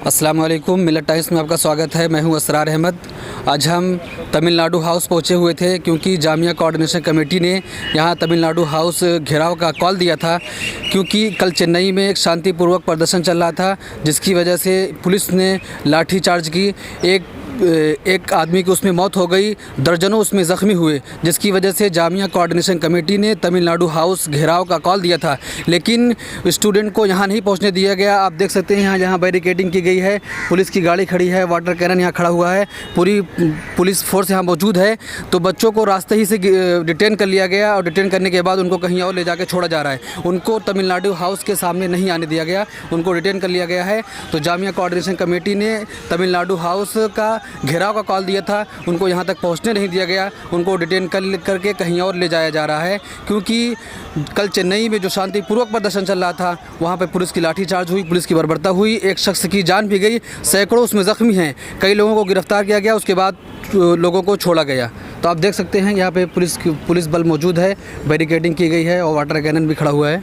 अस्सलाम वालेकुम, मिलत टाइम्स में आपका स्वागत है। मैं हूं असरार अहमद। आज हम तमिलनाडु हाउस पहुंचे हुए थे क्योंकि जामिया कोऑर्डिनेशन कमेटी ने यहां तमिलनाडु हाउस घेराव का कॉल दिया था, क्योंकि कल चेन्नई में एक शांतिपूर्वक प्रदर्शन चल रहा था, जिसकी वजह से पुलिस ने लाठीचार्ज की। एक आदमी की उसमें मौत हो गई, दर्जनों उसमें ज़ख्मी हुए, जिसकी वजह से जामिया कोऑर्डिनेशन कमेटी ने तमिलनाडु हाउस घेराव का कॉल दिया था। लेकिन स्टूडेंट को यहाँ नहीं पहुँचने दिया गया। आप देख सकते हैं यहाँ बैरिकेडिंग की गई है, पुलिस की गाड़ी खड़ी है, वाटर कैनन यहाँ खड़ा हुआ है, पूरी पुलिस फोर्स यहाँ मौजूद है। तो बच्चों को रास्ते ही से डिटेन कर लिया गया और डिटेन करने के बाद उनको कहीं और ले जाकर छोड़ा जा रहा है। उनको तमिलनाडु हाउस के सामने नहीं आने दिया गया, उनको डिटेन कर लिया गया है। तो जामिया कोऑर्डिनेशन कमेटी ने तमिलनाडु हाउस का घेराव का कॉल दिया था, उनको यहाँ तक पहुँचने नहीं दिया गया, उनको डिटेन करके कहीं और ले जाया जा रहा है। क्योंकि कल चेन्नई में जो शांतिपूर्वक प्रदर्शन चल रहा था, वहाँ पे पुलिस की लाठीचार्ज हुई, पुलिस की बर्बरता हुई, एक शख्स की जान भी गई, सैकड़ों उसमें ज़ख्मी हैं, कई लोगों को गिरफ्तार किया गया, उसके बाद लोगों को छोड़ा गया। तो आप देख सकते हैं यहाँ पे पुलिस बल मौजूद है, बैरिकेडिंग की गई है और वाटर कैनन भी खड़ा हुआ है।